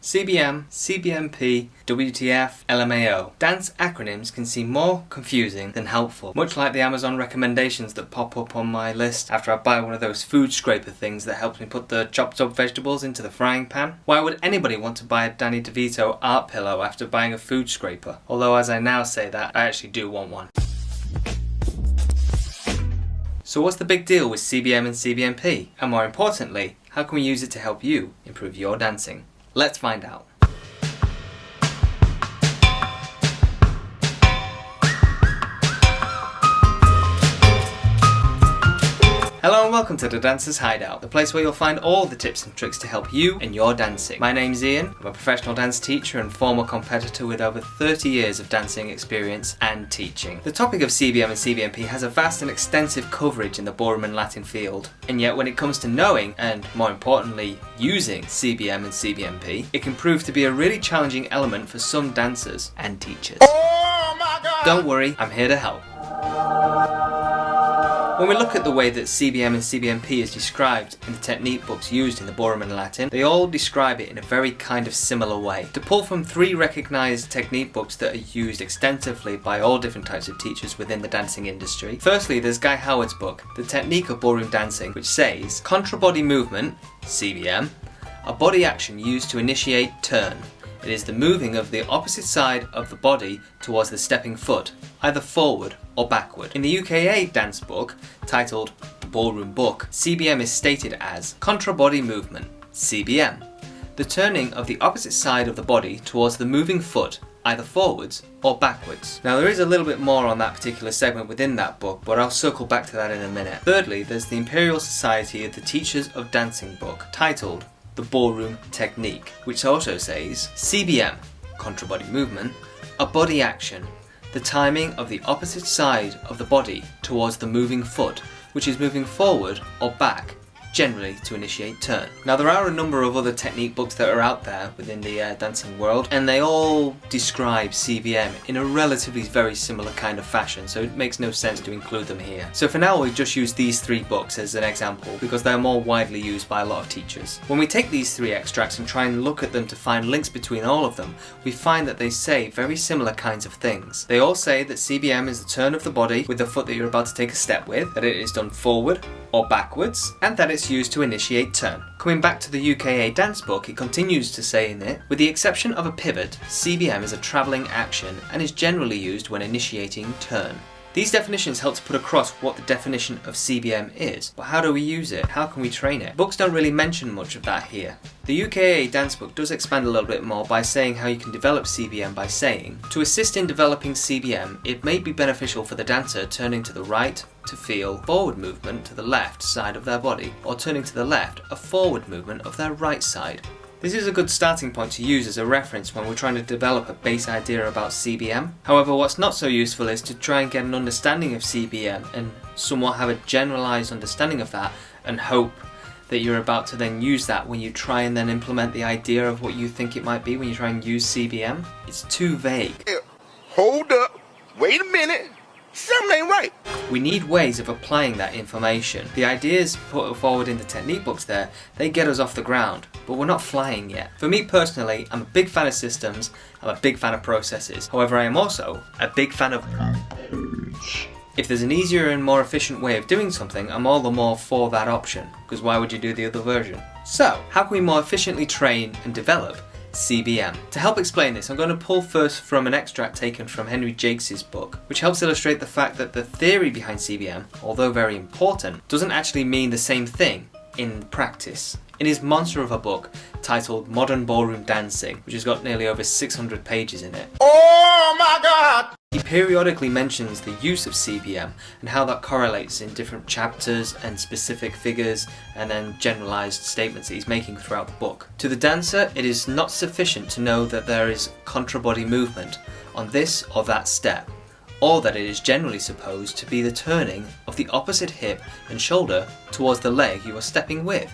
CBM, CBMP, WTF, LMAO. Dance acronyms can seem more confusing than helpful, much like the Amazon recommendations that pop up on my list after I buy one of those food scraper things that helps me put the chopped up vegetables into the frying pan. Why would anybody want to buy a Danny DeVito art pillow after buying a food scraper? Although as I now say that, I actually do want one. So what's the big deal with CBM and CBMP? And more importantly, how can we use it to help you improve your dancing? Let's find out. Hello and welcome to the Dancer's Hideout, the place where you'll find all the tips and tricks to help you in your dancing. My name's Ian, I'm a professional dance teacher and former competitor with over 30 years of dancing experience and teaching. The topic of CBM and CBMP has a vast and extensive coverage in the ballroom and Latin field, and yet when it comes to knowing, and more importantly, using CBM and CBMP, it can prove to be a really challenging element for some dancers and teachers. Oh my God! Don't worry, I'm here to help. When we look at the way that CBM and CBMP is described in the technique books used in the Ballroom and Latin, they all describe it in a very kind of similar way. To pull from 3 recognised technique books that are used extensively by all different types of teachers within the dancing industry. Firstly, there's Guy Howard's book, The Technique of Ballroom Dancing, which says, contra-body movement, CBM, a body action used to initiate turn. It is the moving of the opposite side of the body towards the stepping foot, either forward or backward. In the UKA dance book, titled The Ballroom Book, CBM is stated as contra-body movement, CBM, the turning of the opposite side of the body towards the moving foot, either forwards or backwards. Now there is a little bit more on that particular segment within that book, but I'll circle back to that in a minute. Thirdly, there's the Imperial Society of the Teachers of Dancing book, titled The Ballroom Technique, which also says CBM, contra-body movement, a body action, the timing of the opposite side of the body towards the moving foot, which is moving forward or back, generally to initiate turn. Now there are a number of other technique books that are out there within the dancing world, and they all describe CBM in a relatively very similar kind of fashion, so it makes no sense to include them here. So for now we'll just use these 3 books as an example because they're more widely used by a lot of teachers. When we take these 3 extracts and try and look at them to find links between all of them, we find that they say very similar kinds of things. They all say that CBM is the turn of the body with the foot that you're about to take a step with, that it is done forward or backwards, and that it's used to initiate turn. Coming back to the UKA dance book, it continues to say in it, with the exception of a pivot, CBM is a travelling action and is generally used when initiating turn. These definitions help to put across what the definition of CBM is, but how do we use it? How can we train it? Books don't really mention much of that here. The UKA dance book does expand a little bit more by saying how you can develop CBM by saying, to assist in developing CBM, it may be beneficial for the dancer turning to the right to feel forward movement to the left side of their body, or turning to the left a forward movement of their right side. This is a good starting point to use as a reference when we're trying to develop a base idea about CBM. However, what's not so useful is to try and get an understanding of CBM and somewhat have a generalised understanding of that and hope that you're about to then use that when you try and then implement the idea of what you think it might be when you try and use CBM. It's too vague. Hold up, wait a minute, something ain't right. We need ways of applying that information. The ideas put forward in the technique books there, they get us off the ground, but we're not flying yet. For me personally, I'm a big fan of systems, I'm a big fan of processes. However, I am also a big fan of if there's an easier and more efficient way of doing something, I'm all the more for that option, because why would you do the other version? So, how can we more efficiently train and develop CBM? To help explain this, I'm going to pull first from an extract taken from Henry Jaques' book, which helps illustrate the fact that the theory behind CBM, although very important, doesn't actually mean the same thing in practice. In his monster of a book titled Modern Ballroom Dancing, which has got nearly over 600 pages in it, Oh my God! he periodically mentions the use of CBM and how that correlates in different chapters and specific figures and then generalized statements that he's making throughout the book. To the dancer, it is not sufficient to know that there is contra-body movement on this or that step, or that it is generally supposed to be the turning of the opposite hip and shoulder towards the leg you are stepping with.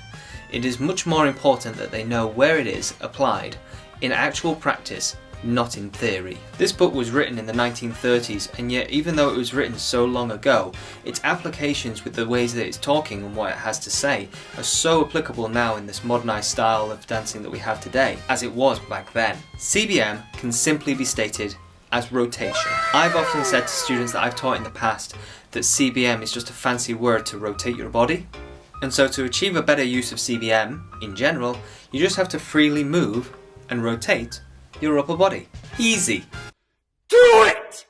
It is much more important that they know where it is applied in actual practice not in theory. This book was written in the 1930s, and yet even though it was written so long ago, its applications with the ways that it's talking and what it has to say are so applicable now in this modernised style of dancing that we have today, as it was back then. CBM can simply be stated as rotation. I've often said to students that I've taught in the past that CBM is just a fancy word to rotate your body. And so to achieve a better use of CBM in general, you just have to freely move and rotate your upper body. Easy. Do it!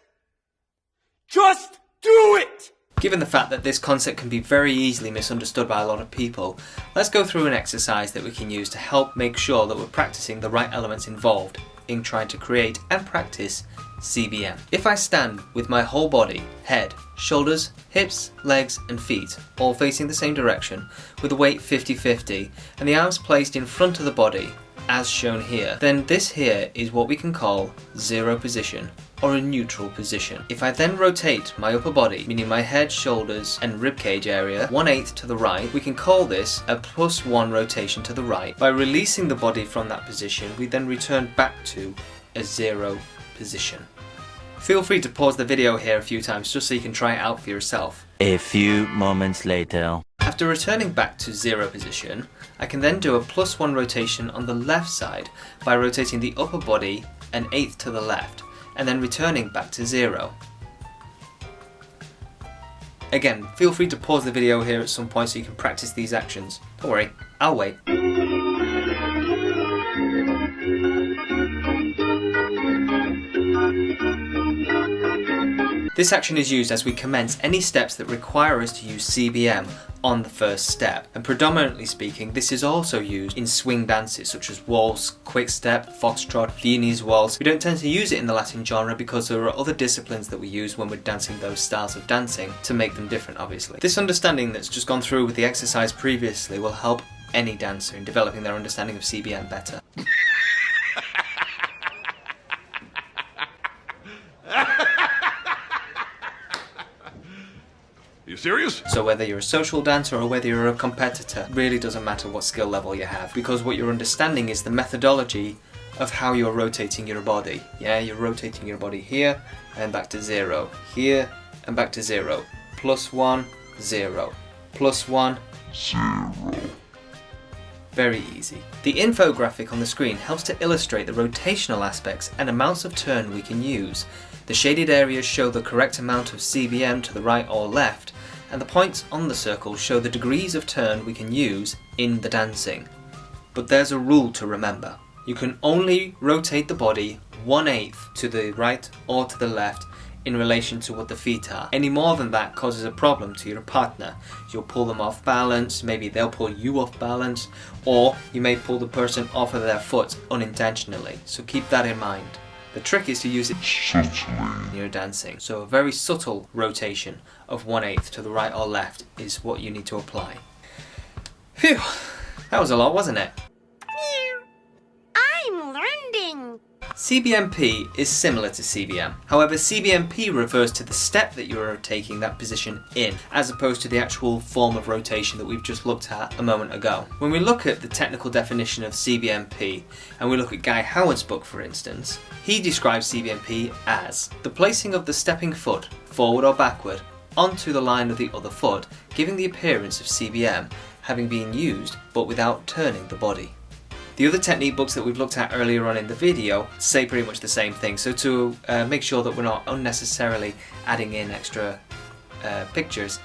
Just do it! Given the fact that this concept can be very easily misunderstood by a lot of people, let's go through an exercise that we can use to help make sure that we're practicing the right elements involved in trying to create and practice CBM. If I stand with my whole body, head, shoulders, hips, legs and feet all facing the same direction with the weight 50-50 and the arms placed in front of the body as shown here, then this here is what we can call zero position or a neutral position. If I then rotate my upper body, meaning my head, shoulders and ribcage area 1/8 to the right, we can call this a +1 rotation to the right. By releasing the body from that position, we then return back to a zero position. Feel free to pause the video here a few times just so you can try it out for yourself. A few moments later. After returning back to zero position, I can then do a +1 rotation on the left side by rotating the upper body 1/8 to the left and then returning back to zero. Again, feel free to pause the video here at some point so you can practice these actions. Don't worry, I'll wait. This action is used as we commence any steps that require us to use CBM on the first step, and predominantly speaking this is also used in swing dances such as waltz, quick step, foxtrot, Viennese waltz. We don't tend to use it in the Latin genre because there are other disciplines that we use when we're dancing those styles of dancing to make them different obviously. This understanding that's just gone through with the exercise previously will help any dancer in developing their understanding of CBM better. You serious? So whether you're a social dancer or whether you're a competitor, it really doesn't matter what skill level you have, because what you're understanding is the methodology of how you're rotating your body. Yeah, you're rotating your body here and back to zero, here and back to zero, +1, 0, +1, 0. Very easy. The infographic on the screen helps to illustrate the rotational aspects and amounts of turn we can use. The shaded areas show the correct amount of CBM to the right or left, and the points on the circle show the degrees of turn we can use in the dancing. But there's a rule to remember. You can only rotate the body 1/8 to the right or to the left in relation to what the feet are. Any more than that causes a problem to your partner. You'll pull them off balance, maybe they'll pull you off balance, or you may pull the person off of their foot unintentionally. So keep that in mind. The trick is to use it subtly when you're dancing. So a very subtle rotation of 1/8 to the right or left is what you need to apply. Phew, that was a lot, wasn't it? I'm learning. CBMP is similar to CBM. However, CBMP refers to the step that you are taking that position in, as opposed to the actual form of rotation that we've just looked at a moment ago. When we look at the technical definition of CBMP, and we look at Guy Howard's book for instance, he describes CBMP as the placing of the stepping foot, forward or backward, onto the line of the other foot, giving the appearance of CBM having been used but without turning the body. The other technique books that we've looked at earlier on in the video say pretty much the same thing, so to make sure that we're not unnecessarily adding in extra pictures,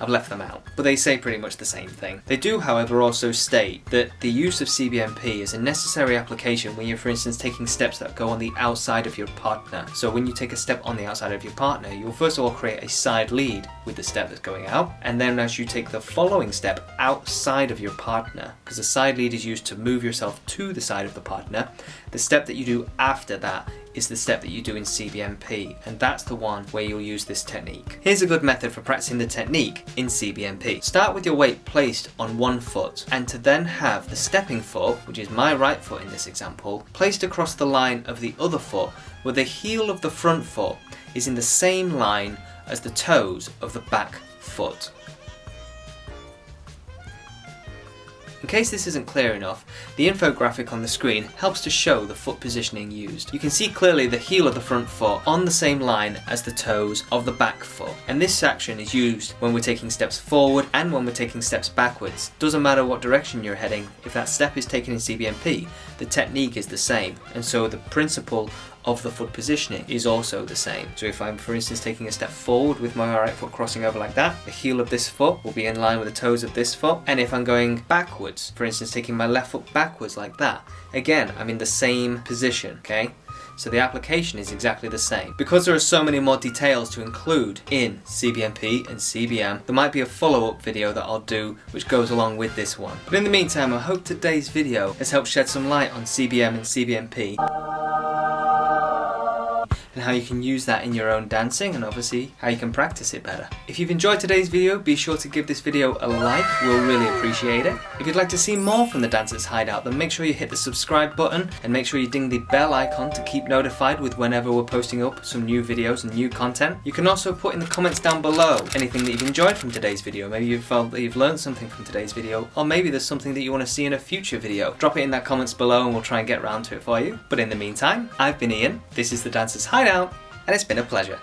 I've left them out, but they say pretty much the same thing. They do, however, also state that the use of CBMP is a necessary application when you're, for instance, taking steps that go on the outside of your partner. So when you take a step on the outside of your partner, you'll first of all create a side lead with the step that's going out, and then as you take the following step outside of your partner, because the side lead is used to move yourself to the side of the partner, the step that you do after that is the step that you do in CBMP, and that's the one where you'll use this technique. Here's a good method for practicing the technique in CBMP. Start with your weight placed on one foot, and to then have the stepping foot, which is my right foot in this example, placed across the line of the other foot, where the heel of the front foot is in the same line as the toes of the back foot. case this isn't clear enough, the infographic on the screen helps to show the foot positioning used. You can see clearly the heel of the front foot on the same line as the toes of the back foot, and this action is used when we're taking steps forward and when we're taking steps backwards. Doesn't matter what direction you're heading, if that step is taken in CBMP, the technique is the same, and so the principle of the foot positioning is also the same. So if I'm, for instance, taking a step forward with my right foot crossing over like that, the heel of this foot will be in line with the toes of this foot, and if I'm going backwards, for instance taking my left foot backwards like that, again I'm in the same position, okay? So the application is exactly the same. Because there are so many more details to include in CBMP and CBM, there might be a follow-up video that I'll do which goes along with this one. But in the meantime, I hope today's video has helped shed some light on CBM and CBMP and how you can use that in your own dancing, and obviously how you can practice it better. If you've enjoyed today's video, be sure to give this video a like, we'll really appreciate it. If you'd like to see more from the Dancers Hideout, then make sure you hit the subscribe button and make sure you ding the bell icon to keep notified with whenever we're posting up some new videos and new content. You can also put in the comments down below anything that you've enjoyed from today's video. Maybe you felt that you've learned something from today's video, or maybe there's something that you want to see in a future video. Drop it in that comments below and we'll try and get round to it for you. But in the meantime, I've been Ian, this is the Dancers Hideout, and it's been a pleasure.